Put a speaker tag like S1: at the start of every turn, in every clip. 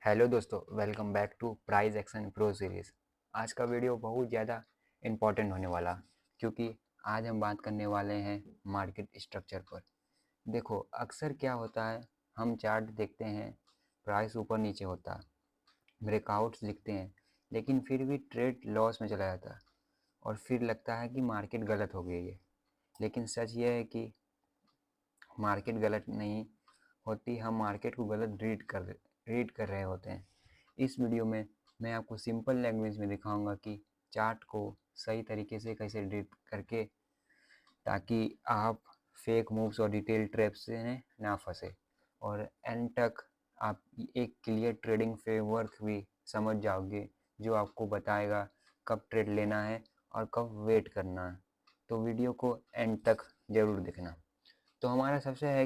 S1: Hello दोस्तों, welcome back to price action pro series. आज का वीडियो बहुत ज़्यादा इम्पोर्टेंट होने वाला, क्योंकि आज हम बात करने वाले हैं मार्केट स्ट्रक्चर पर। देखो, अक्सर क्या होता है, हम चार्ट देखते हैं, प्राइस ऊपर नीचे होता है, ब्रेकआउट्स दिखते हैं, लेकिन फिर भी ट्रेड लॉस में चला जाता है और फिर लगता है कि मार्केट गलत हो गई है। लेकिन सच ये है कि मार्केट गलत नहीं होती, हम मार्केट को गलत रीड कर रहे होते हैं। इस वीडियो में मैं आपको सिंपल लैंग्वेज में दिखाऊंगा कि चार्ट को सही तरीके से कैसे रीड करके, ताकि आप फेक मूव्स और डिटेल ट्रैप्स से ना फंसे और एंड तक आप एक क्लियर ट्रेडिंग फ्रेमवर्क भी समझ जाओगे, जो आपको बताएगा कब ट्रेड लेना है और कब वेट करना है। तो वीडियो को एंड तक ज़रूर देखना। तो हमारा सबसे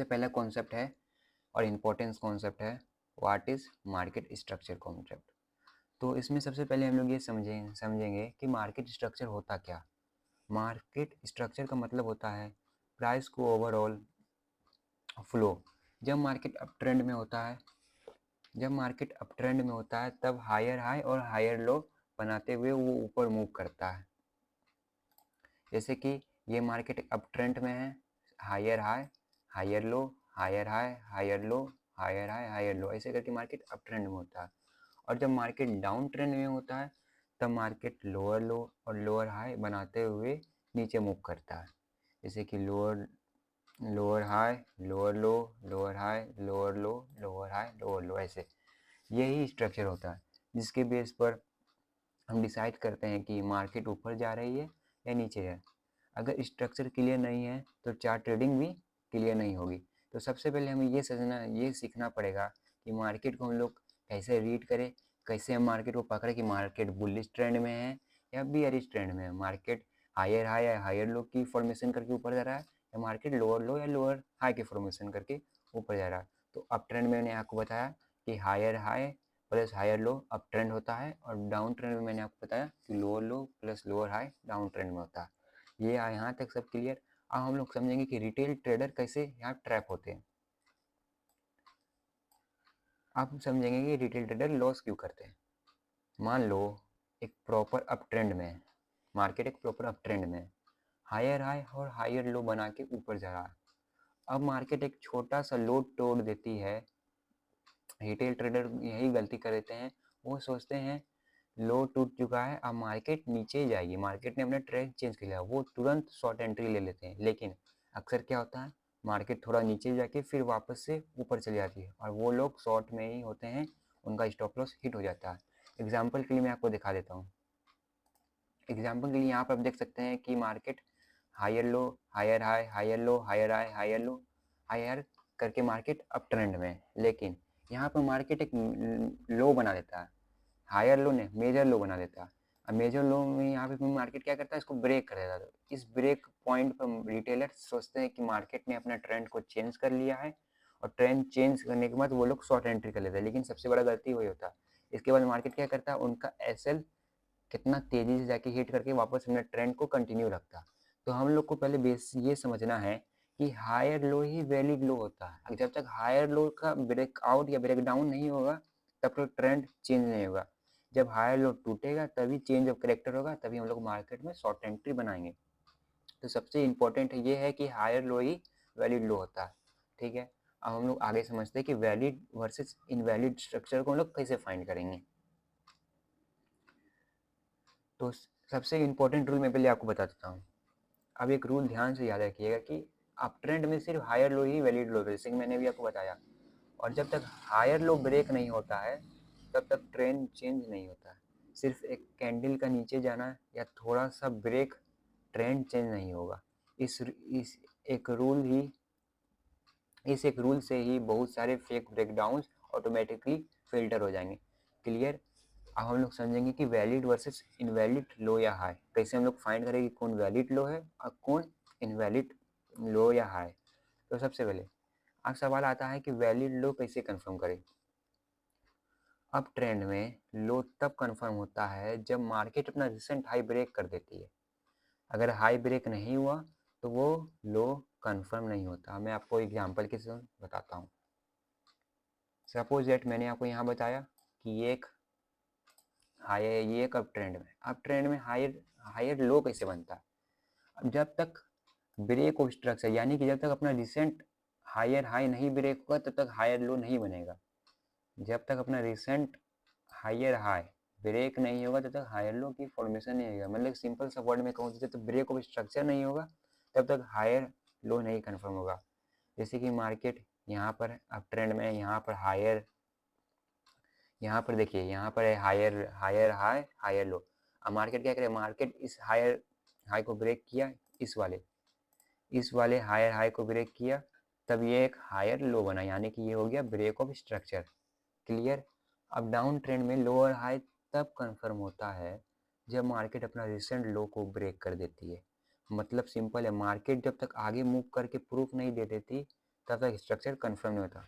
S1: पहला कॉन्सेप्ट है और इम्पोर्टेंस कॉन्सेप्ट है, what is market structure concept. तो इसमें सबसे पहले हम लोग ये समझेंगे कि मार्केट स्ट्रक्चर होता क्या। मार्केट स्ट्रक्चर का मतलब होता है प्राइस को ओवरऑल फ्लो। जब मार्केट अप ट्रेंड में होता है तब हायर हाई और हायर लो बनाते हुए वो ऊपर मूव करता है। जैसे कि ये मार्केट अप ट्रेंड में है, higher high higher low, higher high higher low, higher high higher low, ऐसे करके मार्केट अप ट्रेंड में होता है। और जब मार्केट डाउन ट्रेंड में होता है तब मार्केट लोअर लो और लोअर हाई बनाते हुए नीचे मूव करता है। जैसे कि लोअर लोअर हाई लोअर लो, लोअर हाई लोअर लो, लोअर हाई लोअर लो, ऐसे यही स्ट्रक्चर होता है, जिसके बेस पर हम डिसाइड करते हैं कि मार्केट ऊपर जा रही है या नीचे है। अगर स्ट्रक्चर क्लियर नहीं है तो चार्ट ट्रेडिंग भी क्लियर नहीं होगी। तो सबसे पहले हमें ये सीखना पड़ेगा कि मार्केट को हम लोग कैसे रीड करें, कैसे हम मार्केट को पकड़े कि मार्केट बुलिश ट्रेंड में है या बियरिश ट्रेंड में है। मार्केट हायर हाई या हायर लो की फॉर्मेशन करके ऊपर जा रहा है या मार्केट लोअर लो या लोअर हाई की फॉर्मेशन करके ऊपर जा रहा है। तो अप ट्रेंड में मैंने आपको बताया कि higher high plus higher low up trend होता है, और डाउन ट्रेंड में मैंने आपको बताया कि लोअर लो plus lower high down trend में होता है। ये यहाँ तक सब क्लियर। अब हम लोग समझेंगे कि रिटेल ट्रेडर कैसे यहाँ ट्रैप होते हैं। आप समझेंगे कि रिटेल ट्रेडर लॉस क्यों करते हैं। मान लो एक प्रॉपर अप ट्रेंड में है, मार्केट एक प्रॉपर अप ट्रेंड में है, हायर हाई और हायर लो बना के ऊपर जा रहा है। अब मार्केट एक छोटा सा लो तोड़ देती है। रिटेल ट्रेडर यही गलती कर देते हैं, वो सोचते हैं लो टूट चुका है, अब मार्केट नीचे ही जाएगी, मार्केट ने अपना ट्रेंड चेंज कर लिया, वो तुरंत शॉर्ट एंट्री ले लेते हैं। लेकिन अक्सर क्या होता है, मार्केट थोड़ा नीचे जाके फिर वापस से ऊपर चली जाती है और वो लोग शॉर्ट में ही होते हैं, उनका स्टॉप लॉस हिट हो जाता है। एग्जाम्पल के लिए मैं आपको दिखा देता हूँ। एग्जाम्पल के लिए यहाँ पर आप देख सकते हैं कि market higher low higher high higher low higher high higher low higher करके मार्केट अप ट्रेंड में है। लेकिन यहाँ पर मार्केट एक लो बना देता है, हायर लो ने मेजर लो बना देता है। अब मेजर लो में यहाँ पे मार्केट क्या करता है, इसको ब्रेक कर देता है। तो इस ब्रेक पॉइंट पर रिटेलर सोचते हैं कि मार्केट ने अपना ट्रेंड को चेंज कर लिया है, और ट्रेंड चेंज करने के बाद वो लोग शॉर्ट एंट्री कर लेते हैं। लेकिन सबसे बड़ा गलती वही होता है। इसके बाद मार्केट क्या करता है, उनका एसएल कितना तेजी से जाके हिट करके वापस अपने ट्रेंड को कंटिन्यू रखता। तो हम लोग को पहले बेस ये समझना है कि हायर लो ही वैलिड लो होता है। जब तक हायर लो का ब्रेकआउट या ब्रेकडाउन नहीं होगा तब तक ट्रेंड चेंज नहीं होगा। जब हायर लो टूटेगा तभी चेंज ऑफ करेक्टर होगा, तभी हम लोग मार्केट में शॉर्ट एंट्री बनाएंगे। तो सबसे इम्पोर्टेंट ये है कि हायर लो ही वैलिड लो होता है। ठीक है, अब हम लोग आगे समझते हैं कि वैलिड वर्सेस इनवैलिड स्ट्रक्चर को हम लोग कैसे फाइंड करेंगे। तो सबसे इम्पोर्टेंट रूल मैं पहले आपको बता देता हूँ। अब एक रूल ध्यान से याद रखिएगा कि अप ट्रेंड में सिर्फ हायर लो ही वैलिड लो है, जैसे कि मैंने भी आपको बताया। और जब तक हायर लो ब्रेक नहीं होता है तब तक ट्रेंड चेंज नहीं होता है। सिर्फ एक कैंडल का नीचे जाना या थोड़ा सा ब्रेक, ट्रेंड चेंज नहीं होगा। इस एक रूल ही इस एक रूल से ही बहुत सारे फेक ब्रेकडाउन्स ऑटोमेटिकली फिल्टर हो जाएंगे। क्लियर। अब हम लोग समझेंगे कि वैलिड वर्सेस इनवैलिड लो या हाई कैसे हम लोग फाइंड करेंगे कौन वैलिड लो है और कौन इनवैलिड लो या हाई। तो सबसे पहले अब सवाल आता है कि वैलिड लो कैसे कंफर्म करें। अब ट्रेंड में लो तब कंफर्म होता है जब मार्केट अपना रिसेंट हाई ब्रेक कर देती है। अगर हाई ब्रेक नहीं हुआ तो वो लो कंफर्म नहीं होता। मैं आपको एग्जांपल के साथ बताता हूँ। सपोज दैट मैंने आपको यहाँ बताया कि ये एक अप ट्रेंड में हायर लो कैसे बनता है। अब जब तक ब्रेक ऑफ स्ट्रक्चर यानी कि जब तक अपना रिसेंट हायर हाई नहीं ब्रेक होगा तब तक हायर लो नहीं बनेगा। जब तक अपना रिसेंट हायर हाई ब्रेक नहीं होगा तब तक हायर लो की फॉर्मेशन नहीं होगा। मतलब सिंपल सा वर्ड में कहूँ तो जब तक ब्रेक ऑफ स्ट्रक्चर नहीं होगा तब तक हायर लो नहीं कन्फर्म होगा। जैसे कि मार्केट यहाँ पर अप ट्रेंड में, यहाँ पर हायर, यहाँ पर देखिए यहाँ पर है higher higher high higher low. अब मार्केट क्या करे, मार्केट इस हायर हाई को ब्रेक किया, इस वाले हायर हाई को ब्रेक किया, तब ये एक हायर लो बना, यानी कि ये हो गया ब्रेक ऑफ स्ट्रक्चर। क्लियर। अब डाउन ट्रेंड में लोअर हाई तब कंफर्म होता है जब मार्केट अपना रिसेंट लो को ब्रेक कर देती है। मतलब सिंपल है, मार्केट जब तक आगे मूव करके प्रूफ नहीं दे देती तब तक स्ट्रक्चर कंफर्म नहीं होता।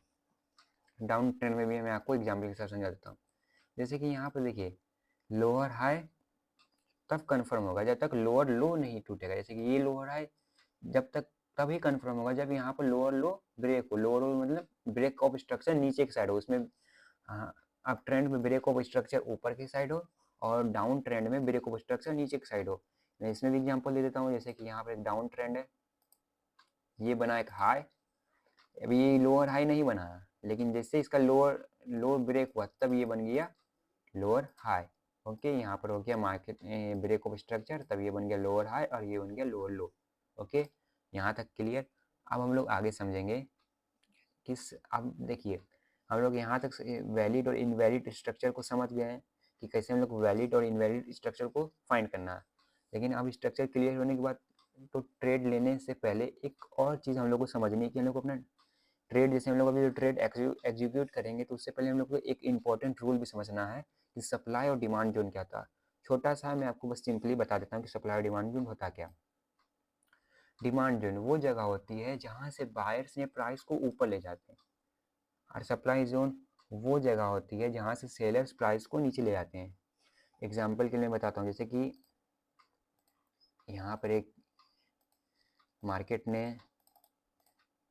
S1: डाउन ट्रेंड में भी मैं आपको एग्जाम्पल के साथ समझा देता हूँ। जैसे कि यहाँ पर देखिए लोअर हाई तब कंफर्म होगा जब तक लोअर लो नहीं टूटेगा। जैसे कि ये लोअर हाई जब तक तभी कंफर्म होगा जब यहाँ पर लोअर लो ब्रेक हो। लोअर लो मतलब ब्रेक ऑफ स्ट्रक्चर नीचे की साइड हो, उसमें अप ट्रेंड में ब्रेक ऑफ स्ट्रक्चर ऊपर की साइड हो और डाउन ट्रेंड में ब्रेक ऑफ स्ट्रक्चर नीचे की साइड हो। मैं इसमें भी एग्जांपल दे देता हूँ। जैसे कि यहाँ पर एक डाउन ट्रेंड है, ये बना एक हाई, अभी ये लोअर हाई नहीं बना, लेकिन जैसे इसका लोअर ब्रेक हुआ तब ये बन गया लोअर हाई। ओके, यहाँ पर हो गया मार्केट ब्रेक ऑफ स्ट्रक्चर, तब ये बन गया लोअर हाई और ये बन गया लोअर लो। ओके, यहाँ तक क्लियर। अब हम लोग आगे समझेंगे किस, अब देखिए हम लोग यहाँ तक वैलिड और इनवैलिड स्ट्रक्चर को समझ गए हैं कि कैसे हम लोग वैलिड और इनवैलिड स्ट्रक्चर को फाइंड करना है। लेकिन अब स्ट्रक्चर क्लियर होने के बाद तो ट्रेड लेने से पहले एक और चीज़ हम लोग को समझनी है कि हम लोग को अपना ट्रेड, जैसे हम लोग अभी जो ट्रेड एग्जीक्यूट करेंगे तो उससे पहले हम लोग को एक इंपॉर्टेंट रूल भी समझना है कि सप्लाई और डिमांड जोन क्या था। छोटा सा मैं आपको बस सिंपली बता देता हूँ कि सप्लाई और डिमांड जोन होता क्या। डिमांड जोन वो जगह होती है जहाँ से बायर्स ने प्राइस को ऊपर ले जाते हैं, और सप्लाई जोन वो जगह होती है जहाँ से सेलर्स प्राइस को नीचे ले जाते हैं। एग्जाम्पल के लिए बताता हूँ, जैसे कि यहाँ पर एक मार्केट ने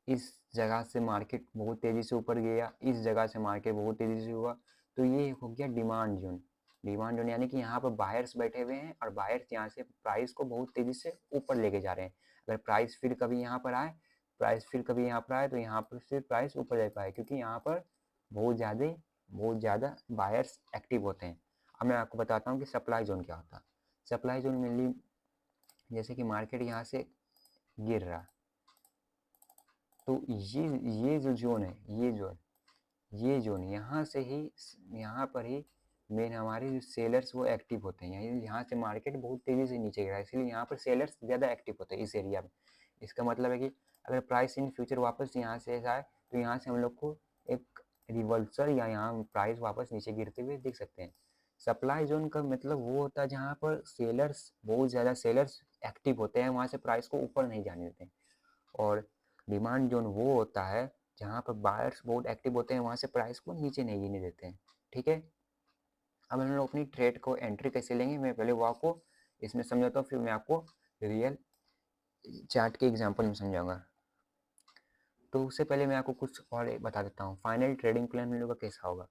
S1: इस जगह से मार्केट बहुत तेज़ी से ऊपर गया, इस जगह से मार्केट बहुत तेज़ी से हुआ, तो ये हो गया डिमांड जोन। डिमांड जोन यानी कि यहाँ पर बायर्स बैठे हुए हैं और बायर्स यहाँ से प्राइस को बहुत तेज़ी से ऊपर लेके जा रहे हैं। अगर प्राइस फिर कभी यहाँ पर आए, तो यहाँ पर फिर प्राइस ऊपर जा पाए, क्योंकि यहाँ पर बहुत ज़्यादा बायर्स एक्टिव होते हैं। अब मैं आपको बताता हूँ कि सप्लाई जोन क्या होता है। सप्लाई जोन मेनली जैसे कि मार्केट यहाँ से गिर रहा, तो ये जो जोन है, ये जोन यहाँ पर ही मेन हमारे जो सेलर्स वो एक्टिव होते हैं। यहाँ से मार्केट बहुत तेज़ी से नीचे गिरा है, इसलिए यहाँ पर सेलर्स ज़्यादा एक्टिव होते हैं इस एरिया में। इसका मतलब है कि अगर प्राइस इन फ्यूचर वापस यहाँ से आए तो यहाँ से हम लोग को एक रिवर्सल या यहाँ प्राइस वापस नीचे गिरते हुए देख सकते हैं। सप्लाई जोन का मतलब वो होता है जहाँ पर बहुत ज़्यादा सेलर्स एक्टिव होते हैं, वहाँ से प्राइस को ऊपर नहीं जाने देते हैं। और डिमांड जोन वो होता है जहाँ पर बायर्स बहुत एक्टिव होते हैं, वहाँ से प्राइस को नीचे नहीं गिरने देते हैं। ठीक है, अब हम लोग अपनी ट्रेड को एंट्री कैसे लेंगे, मैं पहले वो आपको इसमें समझाता हूँ, फिर मैं आपको रियल चार्ट के एग्जांपल में समझाऊंगा। तो उससे पहले मैं आपको कुछ और बता देता हूँ, फाइनल ट्रेडिंग प्लान हम लोग का कैसा होगा।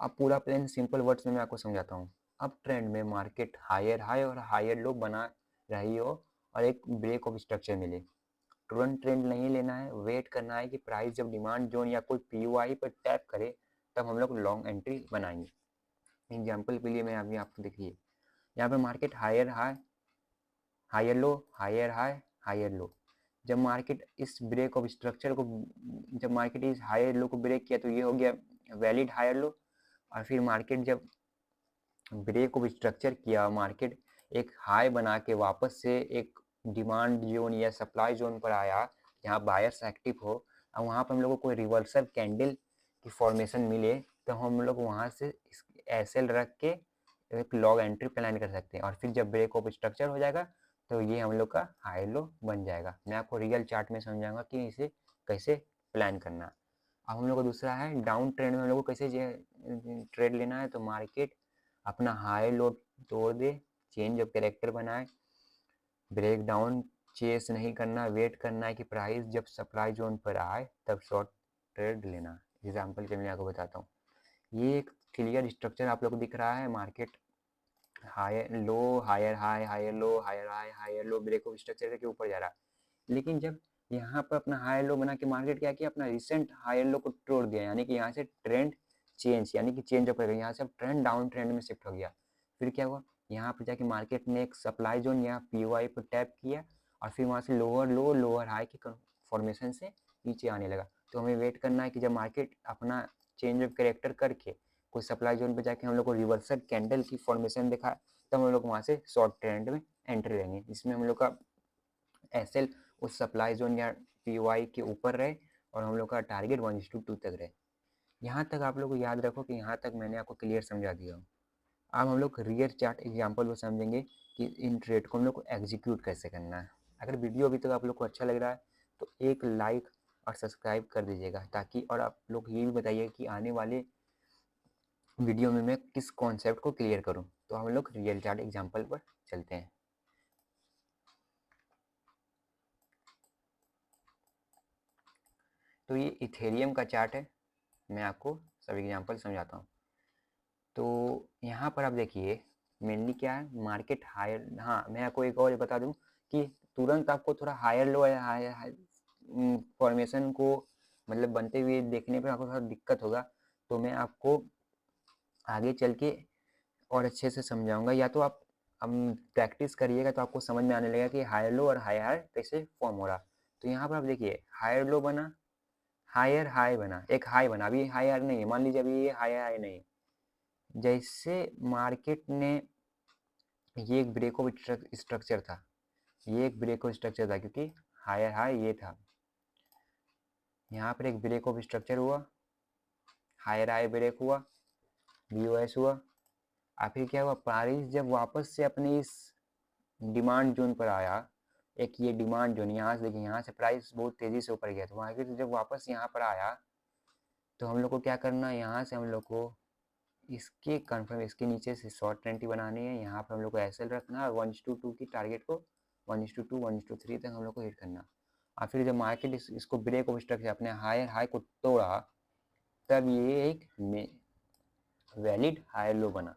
S1: अब पूरा प्लान सिंपल वर्ड्स में मैं आपको समझाता हूँ। अब ट्रेंड में मार्केट हायर हाई और हायर लो बना रही हो और एक ब्रेक ऑफ स्ट्रक्चर मिले, तुरंत ट्रेंड नहीं लेना है, वेट करना है कि प्राइस जब डिमांड जोन या कोई पीओआई पर टैप करे तब हम लोग लॉन्ग एंट्री बनाएंगे। एग्जांपल के लिए मैं अभी आपको देखिए, यहाँ पे market higher high higher low higher high higher low, जब मार्केट इस ब्रेक ऑफ स्ट्रक्चर को, जब मार्केट इस हायर लो को ब्रेक किया तो ये हो गया वैलिड हायर लो। और फिर मार्केट जब ब्रेक ऑफ स्ट्रक्चर किया, मार्केट एक हाई बना के वापस से एक डिमांड जोन या सप्लाई जोन पर आया जहाँ बायर्स एक्टिव हो, और वहाँ पर हम लोग को कोई रिवर्सल कैंडल की फॉर्मेशन मिले तो हम लोग वहाँ से एसएल रख के एक लॉन्ग एंट्री प्लान कर सकते हैं। और फिर जब ब्रेक ऑफ स्ट्रक्चर हो जाएगा तो ये हम लोग का हाई लो बन जाएगा। मैं आपको रियल चार्ट में समझाऊंगा कि इसे कैसे प्लान करना। अब हम लोग का दूसरा है डाउन ट्रेंड में हम लोग को कैसे ट्रेड लेना है। तो मार्केट अपना हाई लो तोड़ दे, चेंज ऑफ कैरेक्टर बनाए, ब्रेक डाउन चेस नहीं करना, वेट करना है कि प्राइस जब सप्लाई जोन पर आए तब शॉर्ट ट्रेड लेना। एग्जाम्पल के लिए आपको बताता हूँ। ये एक क्लियर स्ट्रक्चर आप लोग को दिख रहा है, market higher low higher high higher low higher high higher low break of structure के ऊपर जा रहा है। लेकिन जब यहाँ पर अपना हायर लो बना के मार्केट क्या किया, अपना रिसेंट हायर लो को तोड़ दिया, यानी कि यहाँ से ट्रेंड चेंज, यानी कि चेंज ऑफ, यहाँ से अब ट्रेंड डाउन ट्रेंड में शिफ्ट हो गया। फिर क्या हुआ, यहाँ पर जाके मार्केट ने एक सप्लाई जोन या POI पर टैप किया और फिर वहाँ से लोअर लो लोअर हाई की फॉर्मेशन से नीचे आने लगा। तो हमें वेट करना है कि जब मार्केट अपना चेंज ऑफ कैरेक्टर करके कोई सप्लाई जोन पे जाके हम लोग को रिवर्सल कैंडल की फॉर्मेशन दिखा, तब हम लोग वहाँ से शॉर्ट ट्रेंड में एंट्री लेंगे, जिसमें हम लोग का SL उस सप्लाई जोन या POI के ऊपर रहे और हम लोग का टारगेट 1:2 तक रहे। यहाँ तक आप लोग को याद रखो कि यहाँ तक मैंने आपको क्लियर समझा दिया हूँ। अब हम लोग रियल चार्ट एग्जाम्पल को समझेंगे कि इन ट्रेड को हम लोग को एग्जीक्यूट कैसे करना है। अगर वीडियो अभी तक आप लोग को अच्छा लग रहा है तो एक लाइक और सब्सक्राइब कर दीजिएगा, ताकि और आप लोग ये भी बताइए कि आने वाले वीडियो में मैं किस कॉन्सेप्ट को क्लियर करूं। तो हम लोग रियल चार्ट एग्जांपल पर चलते हैं। तो ये इथेरियम का चार्ट है, मैं आपको सब एग्जांपल समझाता हूँ। तो यहाँ पर आप देखिए मेनली क्या है, मार्केट हायर, हाँ मैं आपको एक और बता दूँ कि तुरंत आपको थोड़ा हायर लो या हायर फॉर्मेशन को मतलब बनते हुए देखने पर आपको थोड़ा दिक्कत होगा, तो मैं आपको आगे चल के और अच्छे से समझाऊंगा, या तो आप प्रैक्टिस करिएगा तो आपको समझ में आने लगेगा कि हायर लो और हाई हाई कैसे फॉर्म हो रहा। तो यहाँ पर आप देखिए हायर लो बना, हायर हाई बना, एक हाई बना, अभी हाई हाई नहीं है, मान लीजिए अभी ये हाई हाई नहीं है। जैसे मार्केट ने ये एक ब्रेक ऑफ स्ट्रक्चर था, ये एक ब्रेक ऑफ स्ट्रक्चर था क्योंकि हायर हाई ये था, यहाँ पर एक ब्रेक ऑफ स्ट्रक्चर हुआ, हायर हाई ब्रेक हुआ, BOS हुआ, और फिर क्या हुआ, प्राइस जब वापस से अपने इस डिमांड जोन पर आया, एक ये डिमांड जोन यहाँ से देखिए, यहाँ से प्राइस बहुत तेजी से ऊपर गया, तो मार्केट जब वापस यहाँ पर आया तो हम लोग को क्या करना है, यहाँ से हम लोग को इसके कन्फर्म इसके नीचे से शॉर्ट ट्रेंड बनानी है, यहाँ पर हम लोग को SL रखना है और 1:2 की टारगेट को 1:2 1:3 तक हम लोग को हिट करना। और फिर जब मार्केट इसको ब्रेक ऑफ स्ट्रक्चर अपने हायर हाई को तोड़ा, तब ये एक वैलिड हायर लो बना।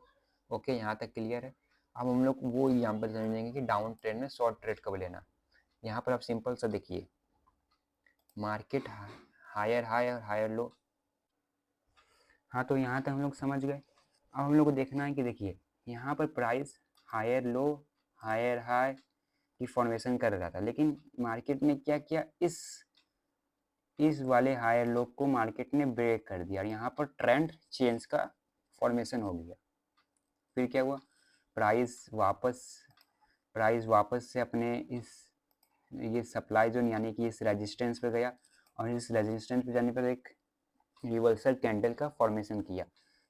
S1: ओके, यहाँ तक क्लियर है। अब हम लोग वो एग्जाम्पल समझेंगे कि डाउन ट्रेंड में शॉर्ट ट्रेड कब लेना। यहाँ पर आप सिंपल सा देखिए, मार्केट हायर हाई और हायर लो, हाँ तो यहाँ तक हम लोग समझ गए। अब हम लोग को देखना है कि देखिए यहाँ पर price higher low higher high की फॉर्मेशन कर रहा था, लेकिन मार्केट ने क्या किया, इस वाले हायर लो को मार्केट ने ब्रेक कर दिया और यहाँ पर ट्रेंड चेंज का फॉर्मेशन हो गया। फिर क्या हुआ, प्राइस वापस से अपने ये सप्लाई जोन यानी कि इस रेजिस्टेंस पे गया और इस रेजिस्टेंस पे जाने पर एक रिवर्सल कैंडल का फॉर्मेशन किया।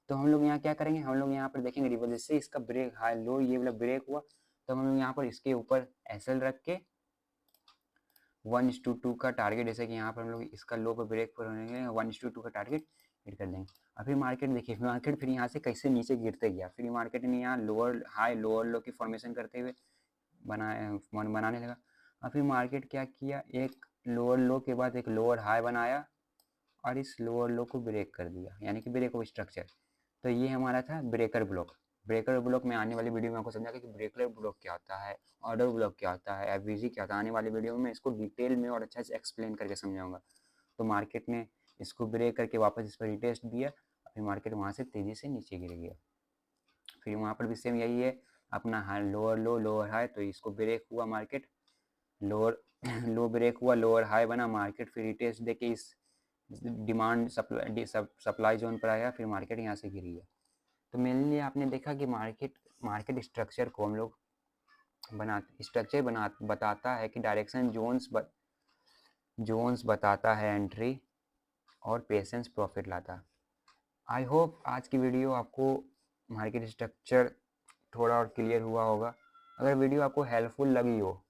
S1: तो हम लोग यहाँ क्या करेंगे, हम लोग यहाँ पर देखेंगे रिवर्सल से इसका ब्रेक हाई लो ये वाला ब्रेक हुआ, तो हम लोग यहाँ पर इसके ऊपर SL रख के 1:2 का टारगेट, जैसे कि यहाँ पर हम लोग इसका लो पर ब्रेक पर होने 1:2 का टारगेट हिट कर देंगे। अभी मार्केट देखिए, मार्केट फिर यहाँ से कैसे नीचे गिरते गया, फिर मार्केट ने यहाँ लोअर हाई लोअर लो की फॉर्मेशन करते हुए बनाने लगा। और फिर मार्केट क्या किया, एक लोअर लो के बाद एक लोअर हाई बनाया और इस लोअर लो को ब्रेक कर दिया, यानी कि ब्रेक ऑफ स्ट्रक्चर। तो ये हमारा था ब्रेकर ब्लॉक। ब्रेकर ब्लॉक में आने वाली वीडियो में आपको समझा कि ब्रेकर ब्लॉक क्या होता है, ऑर्डर ब्लॉक क्या होता है, FVG क्या होता है। आने वाली वीडियो में मैं इसको डिटेल में और अच्छा से एक्सप्लेन करके समझाऊंगा। तो मार्केट ने इसको ब्रेक करके वापस इस पर रिटेस्ट दिया, फिर मार्केट वहाँ से तेज़ी से नीचे गिर गया। फिर वहाँ पर भी सेम यही है, अपना हाई लोअर लो लोअर हाई, तो इसको ब्रेक हुआ मार्केट, लोअर लो ब्रेक हुआ, लोअर हाई बना, मार्केट फिर रिटेस्ट देके इस डिमांड सप्लाई जोन पर आया, फिर मार्केट यहाँ से गिरी है। तो मेनली आपने देखा कि मार्केट स्ट्रक्चर को हम लोग बताता है कि डायरेक्शन जोन्स बताता है एंट्री, और पेशेंस प्रॉफिट लाता। आई होप आज की वीडियो आपको मार्केट स्ट्रक्चर थोड़ा और क्लियर हुआ होगा। अगर वीडियो आपको हेल्पफुल लगी हो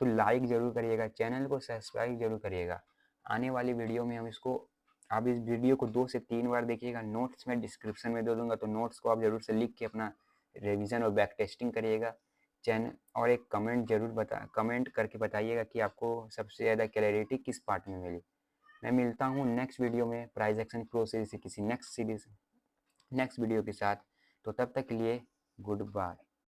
S1: तो लाइक ज़रूर करिएगा, चैनल को सब्सक्राइब जरूर करिएगा। आने वाली वीडियो में हम आप इस वीडियो को 2 से 3 बार देखिएगा। नोट्स में डिस्क्रिप्शन में दे दूंगा, तो नोट्स को आप जरूर से लिख के अपना रिवीजन और बैक टेस्टिंग करिएगा। चैनल और एक कमेंट करके बताइएगा कि आपको सबसे ज़्यादा क्लैरिटी किस पार्ट में मिली। मैं मिलता हूँ नेक्स्ट वीडियो में प्राइस एक्शन प्रो सीरीज से किसी नेक्स्ट वीडियो के साथ। तो तब तक के लिए गुड बाय।